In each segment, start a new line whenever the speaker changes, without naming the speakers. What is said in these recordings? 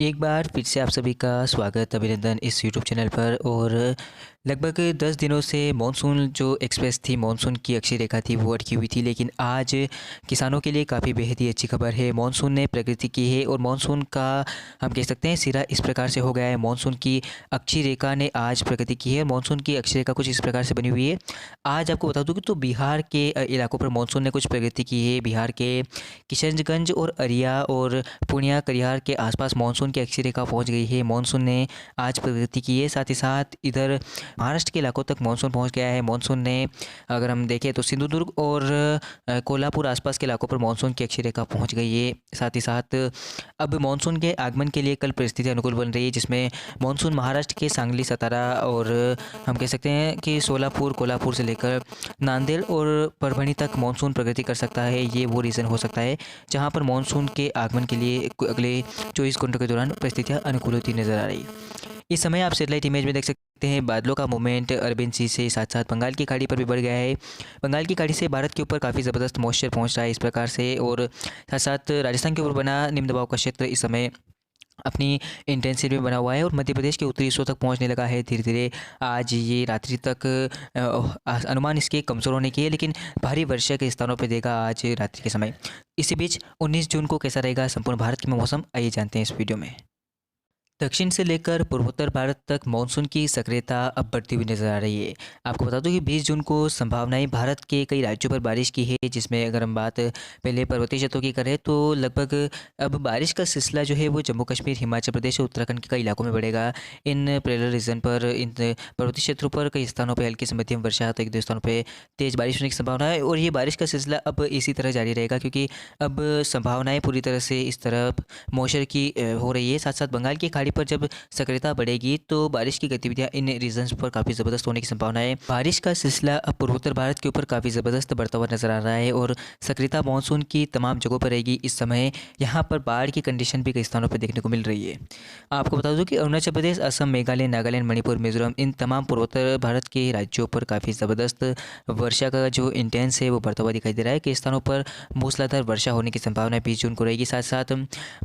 एक बार फिर से आप सभी का स्वागत अभिनंदन इस यूट्यूब चैनल पर। और लगभग 10 दिनों से मॉनसून जो एक्सप्रेस थी, मॉनसून की अक्षय रेखा थी, वो अटकी हुई थी। लेकिन आज किसानों के लिए काफ़ी बेहद ही अच्छी खबर है। मॉनसून ने प्रगति की है और मॉनसून का हम कह सकते हैं सिरा इस प्रकार से हो गया है। मॉनसून की अक्षय रेखा ने आज प्रगति की है। मॉनसून की अक्षय रेखा कुछ इस प्रकार से बनी हुई है। आज आपको बता दूं कि तो बिहार के इलाकों पर मॉनसून ने कुछ प्रगति की है। बिहार के किशनगंज और अरिया और पूर्णिया कटिहार के आसपास मानसून की अक्षय रेखा पहुंच गई है। मानसून ने आज प्रगति की है। साथ ही साथ इधर महाराष्ट्र के इलाकों तक मानसून पहुंच गया है। मानसून ने अगर हम देखें तो सिंधुदुर्ग और कोल्हापुर आसपास के इलाकों पर मानसून की अक्षय रेखा पहुंच गई है। साथ ही साथ अब मानसून के आगमन के लिए कल परिस्थिति अनुकूल बन रही है, जिसमें मानसून महाराष्ट्र के सांगली, सतारा और हम कह सकते हैं कि सोलापुर, कोल्हापुर से लेकर नांदेड़ और परभणी तक मानसून प्रगति कर सकता है। ये वो रीज़न हो सकता है जहां पर मानसून के आगमन के लिए अगले 24 घंटों के दौरान परिस्थितियां अनुकूल होती नजर आ रही है। इस समय आप सैटेलाइट इमेज में देख सकते हैं बादलों का मूवमेंट अरबियन सी से साथ साथ बंगाल की खाड़ी पर भी बढ़ गया है। बंगाल की खाड़ी से भारत के ऊपर काफ़ी ज़बरदस्त मॉइस्चर पहुंच रहा है इस प्रकार से। और साथ साथ राजस्थान के ऊपर बना निम्न दबाव का क्षेत्र इस समय अपनी इंटेंसिटी में बना हुआ है और मध्य प्रदेश के उत्तरी हिस्सों तक पहुंचने लगा है धीरे धीरे। आज ये रात्रि तक अनुमान इसके कमज़ोर होने की है, लेकिन भारी वर्षा के स्थानों पर देगा आज रात्रि के समय। इसी बीच 19 जून को कैसा रहेगा संपूर्ण भारत के मौसम, आइए जानते हैं इस वीडियो में। दक्षिण से लेकर पूर्वोत्तर भारत तक मानसून की सक्रियता अब बढ़ती हुई नजर आ रही है। आपको बता दूं कि 20 जून को संभावनाएं भारत के कई राज्यों पर बारिश की है, जिसमें अगर हम बात पहले पर्वतीय क्षेत्रों की करें तो लगभग अब बारिश का सिलसिला जो है वो जम्मू कश्मीर, हिमाचल प्रदेश और उत्तराखंड के कई इलाकों में बढ़ेगा। इन पोलर रीजन पर, इन पर्वतीय क्षेत्रों पर कई स्थानों पर हल्की से मध्यम वर्षा तो एक दो स्थानों पर तेज बारिश होने की संभावना है। और ये बारिश का सिलसिला अब इसी तरह जारी रहेगा, क्योंकि अब संभावनाएं पूरी तरह से इस तरफ मॉइस्चर की हो रही है। साथ साथ बंगाल की खाड़ी पर जब सक्रियता बढ़ेगी तो बारिश की गतिविधियां इन रीजन्स पर काफ़ी ज़बरदस्त होने की संभावना है। बारिश का सिलसिला अब पूर्वोत्तर भारत के ऊपर काफ़ी ज़बरदस्त बढ़ता हुआ नजर आ रहा है और सक्रियता मानसून की तमाम जगहों पर रहेगी। इस समय यहाँ पर बाढ़ की कंडीशन भी कई स्थानों पर देखने को मिल रही है। आपको बता दूं कि अरुणाचल प्रदेश, असम, मेघालय, नागालैंड, मणिपुर, मिजोरम, इन तमाम पूर्वोत्तर भारत के राज्यों पर काफ़ी ज़बरदस्त वर्षा का जो इंटेंस है वो बढ़ता हुआ दिखाई दे रहा है। कई स्थानों पर मूसलाधार वर्षा होने की संभावना 20 जून को रहेगी। साथ साथ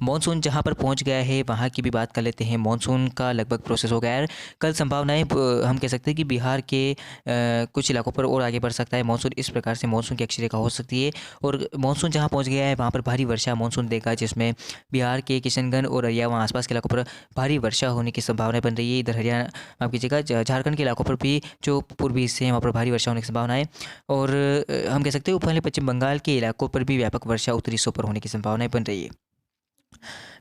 मानसून जहां पर पहुंच गया है वहां की भी बात कर लेते हैं। मानसून का लगभग प्रोसेस हो गया है। कल संभावनाएं हम कह सकते हैं कि बिहार के कुछ इलाकों पर और आगे बढ़ सकता है मानसून। इस प्रकार से मानसून की अक्षय रेखा हो सकती है और मानसून जहां पहुंच गया है वहां पर भारी वर्षा मानसून देगा, जिसमें बिहार के किशनगंज और अरिया वहाँ आसपास के इलाकों पर भारी वर्षा होने की संभावना बन रही है। इधर हरियाणा, माफ कीजिएगा, झारखंड के इलाकों पर भी जो पूर्वी हिस्से हैं वहाँ पर भारी वर्षा होने की संभावना है। और हम कह सकते हैं पहले पश्चिम बंगाल के इलाकों पर भी व्यापक वर्षा उत्तरी हिस्सों पर होने की संभावनाएं बन रही है।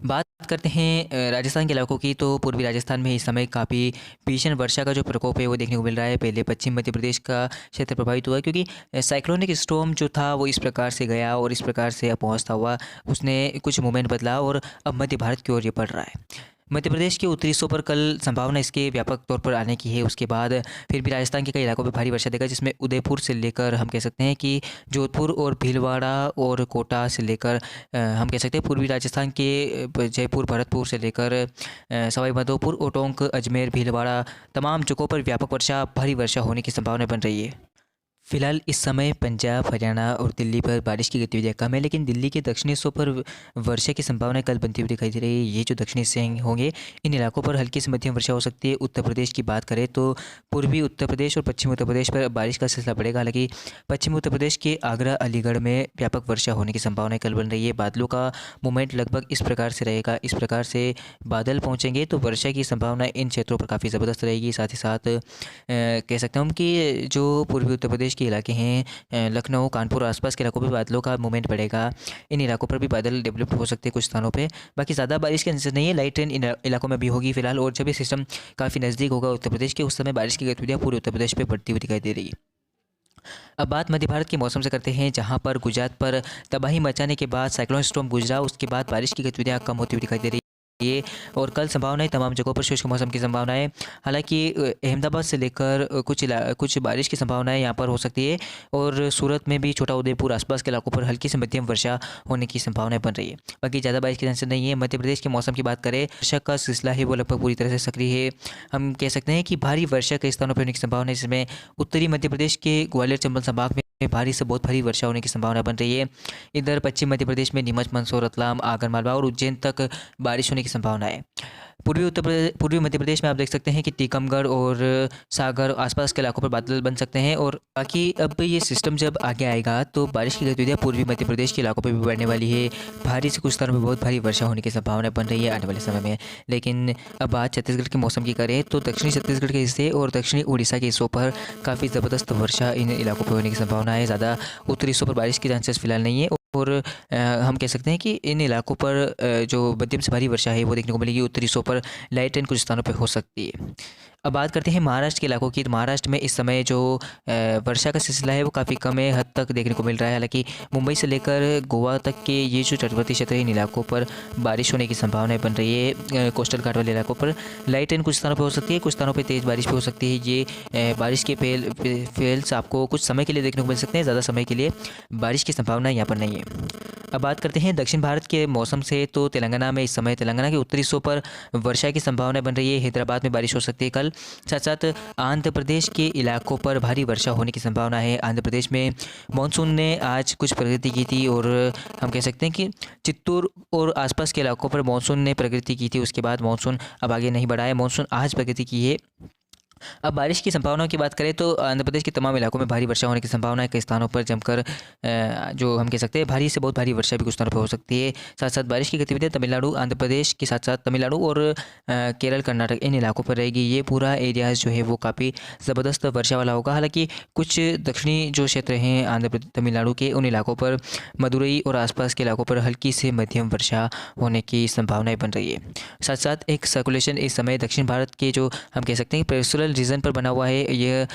बात करते हैं राजस्थान के इलाकों की, तो पूर्वी राजस्थान में इस समय काफ़ी भीषण वर्षा का जो प्रकोप है वो देखने को मिल रहा है। पहले पश्चिम मध्य प्रदेश का क्षेत्र प्रभावित हुआ, क्योंकि साइक्लोनिक स्टॉर्म जो था वो इस प्रकार से गया और इस प्रकार से पहुंचता हुआ उसने कुछ मूवमेंट बदला और अब मध्य भारत की ओर ये बढ़ रहा है। मध्य प्रदेश के उत्तरी हिस्सों पर कल संभावना इसके व्यापक तौर पर आने की है। उसके बाद फिर भी राजस्थान के कई इलाकों में भारी वर्षा देगा, जिसमें उदयपुर से लेकर हम कह सकते हैं कि जोधपुर और भीलवाड़ा और कोटा से लेकर हम कह सकते हैं पूर्वी राजस्थान के जयपुर, भरतपुर से लेकर सवाई माधोपुर और टोंक, अजमेर, भीलवाड़ा, तमाम जगहों पर व्यापक वर्षा, भारी वर्षा होने की संभावना बन रही है। फिलहाल इस समय पंजाब, हरियाणा और दिल्ली पर बारिश की गतिविधियां कम है, लेकिन दिल्ली के दक्षिणी हिस्सों पर वर्षा की संभावना कल बनती हुई दिखाई दे रही है। ये जो दक्षिणी हिस्से होंगे इन इलाकों पर हल्की से मध्यम वर्षा हो सकती है। उत्तर प्रदेश की बात करें तो पूर्वी उत्तर प्रदेश और पश्चिमी उत्तर प्रदेश पर बारिश का सिलसिला बढ़ेगा। हालांकि पश्चिमी उत्तर प्रदेश के आगरा, अलीगढ़ में व्यापक वर्षा होने की संभावना कल बन रही है। बादलों का मूवमेंट लगभग इस प्रकार से रहेगा। इस प्रकार से बादल पहुँचेंगे तो वर्षा की संभावना इन क्षेत्रों पर काफ़ी ज़बरदस्त रहेगी। साथ ही साथ कह सकता हूँ कि जो पूर्वी उत्तर प्रदेश के इलाके हैं, लखनऊ, कानपुर आसपास के इलाकों पे बादलों का मूवमेंट बढ़ेगा। इन इलाकों पर भी बादल डेवलप हो सकते हैं कुछ स्थानों पे। बाकी ज़्यादा बारिश के अंदाज़ नहीं है। लाइट रेन इन इलाकों में भी होगी फिलहाल, और जब ये सिस्टम काफ़ी नज़दीक होगा उत्तर प्रदेश के, उस समय बारिश की गतिविधियाँ पूरे उत्तर प्रदेश पे बढ़ती हुई दिखाई दे रही है। अब बात मध्य भारत के मौसम से करते हैं, जहां पर गुजरात पर तबाही मचाने के बाद साइक्लोन स्टॉर्म गुजरा, उसके बाद बारिश की गतिविधियां कम होती हुई दिखाई दे रही है। और कल संभावना है तमाम जगहों पर शुष्क मौसम की संभावना है। हालांकि अहमदाबाद से लेकर कुछ बारिश की संभावना है यहाँ पर हो सकती है, और सूरत में भी, छोटा उदेपुर आसपास के इलाकों पर हल्की से मध्यम वर्षा होने की संभावना बन रही है। बाकी ज़्यादा बारिश की टेंशन नहीं है। मध्य प्रदेश के मौसम की बात करें, वर्षा का सिलसिला है वो लगभग पूरी तरह से सक्रिय है। हम कह सकते हैं कि भारी वर्षा कई स्थानों पर होने की संभावना है, जिसमें उत्तरी मध्य प्रदेश के ग्वालियर, चंबल संभाग में भारी से बहुत भारी वर्षा होने की संभावना बन रही है। इधर पश्चिम मध्य प्रदेश में नीमच, मंदसौर, रतलाम, आगर मालवा और उज्जैन तक बारिश होने की संभावना है। पूर्वी मध्य प्रदेश में आप देख सकते हैं कि टीकमगढ़ और सागर आसपास के इलाकों पर बादल बन सकते हैं। और बाकी अब ये सिस्टम जब आगे आएगा तो बारिश की गतिविधियाँ पूर्वी मध्य प्रदेश के इलाकों पर भी बढ़ने वाली है। भारी से कुछ स्थानों में बहुत भारी वर्षा होने की संभावना बन रही है आने वाले समय में। लेकिन अब बात छत्तीसगढ़ के मौसम की करें तो दक्षिणी छत्तीसगढ़ के हिस्से और दक्षिणी उड़ीसा के हिस्सों पर काफ़ी ज़बरदस्त वर्षा इन इलाकों पर होने की संभावना है। ज़्यादा उत्तरी हिस्सों पर बारिश के चांसेस फिलहाल नहीं है। और हम कह सकते हैं कि इन इलाकों पर जो मध्यम से भारी वर्षा है वो देखने को मिलेगी। उत्तरी हिस्सों पर लाइट रेन कुछ स्थानों पर हो सकती है। अब बात करते हैं महाराष्ट्र के इलाकों की। तो महाराष्ट्र में इस समय जो वर्षा का सिलसिला है वो काफ़ी कम है, हद तक देखने को मिल रहा है। हालांकि मुंबई से लेकर गोवा तक के ये जो तटवर्ती क्षेत्र है इन इलाकों पर बारिश होने की संभावनाएं बन रही है। कोस्टल घाट वाले इलाकों पर लाइट रेन कुछ स्थानों पर हो सकती है, कुछ स्थानों पर तेज़ बारिश भी हो सकती है। ये बारिश के फेल्स आपको कुछ समय के लिए देखने को मिल सकते हैं, ज़्यादा समय के लिए बारिश की संभावना यहाँ पर नहीं है। अब बात करते हैं दक्षिण भारत के मौसम से। तो तेलंगाना में इस समय तेलंगाना के उत्तरी हिस्सों पर वर्षा की संभावना बन रही है। हैदराबाद में बारिश हो सकती है कल। साथ साथ आंध्र प्रदेश के इलाकों पर भारी वर्षा होने की संभावना है। आंध्र प्रदेश में मानसून ने आज कुछ प्रगति की थी और हम कह सकते हैं कि चित्तूर और आसपास के इलाकों पर मानसून ने प्रगति की थी। उसके बाद मानसून अब आगे नहीं बढ़ा है, मानसून आज प्रगति की है। अब बारिश की संभावनाओं की बात करें तो आंध्र प्रदेश के तमाम इलाकों में भारी वर्षा होने की संभावना है। कई स्थानों पर जमकर जो हम कह सकते हैं भारी से बहुत भारी वर्षा भी कुछ स्थानों पर हो सकती है। साथ साथ बारिश की गतिविधियां तमिलनाडु, आंध्र प्रदेश के साथ साथ तमिलनाडु और केरल, कर्नाटक इन इलाकों पर रहेगी। ये पूरा एरियाज जो है वो काफ़ी ज़बरदस्त वर्षा वाला होगा। हालांकि कुछ दक्षिणी जो क्षेत्र हैं आंध्र प्रदेश तमिलनाडु के, उन इलाकों पर मदुरई और आसपास के इलाकों पर हल्की से मध्यम वर्षा होने की संभावनाएं बन रही है। साथ साथ एक सर्कुलेशन इस समय दक्षिण भारत के जो हम कह सकते हैं पेनिनसुलर रीजन पर बना हुआ है। यह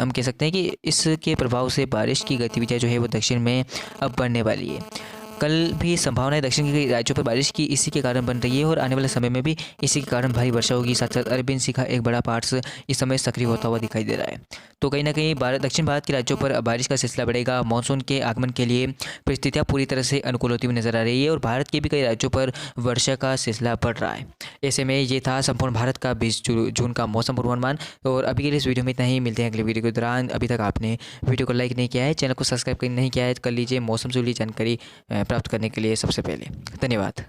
हम कह सकते हैं कि इसके प्रभाव से बारिश की गतिविधियां जो है वो दक्षिण में अब बढ़ने वाली है। कल भी संभावना है दक्षिण के राज्यों पर बारिश की इसी के कारण बन रही है और आने वाले समय में भी इसी के कारण भारी वर्षा होगी। साथ साथ अरबियन सी का एक बड़ा पार्ट्स इस समय सक्रिय होता हुआ दिखाई दे रहा है। तो कहीं ना कहीं दक्षिण भारत के राज्यों पर बारिश का सिलसिला बढ़ेगा। मानसून के आगमन के लिए परिस्थितियाँ पूरी तरह से अनुकूल होती हुई नजर आ रही है और भारत के भी कई राज्यों पर वर्षा का सिलसिला बढ़ रहा है। ऐसे में ये था संपूर्ण भारत का 20 जून का मौसम पूर्वानुमान। और अभी के लिए इस वीडियो में इतना ही, मिलते हैं अगले वीडियो के दौरान। अभी तक आपने वीडियो को लाइक नहीं किया है, चैनल को सब्सक्राइब नहीं किया है, कर लीजिए। मौसम से जुड़ी जानकारी प्राप्त करने के लिए सबसे पहले धन्यवाद।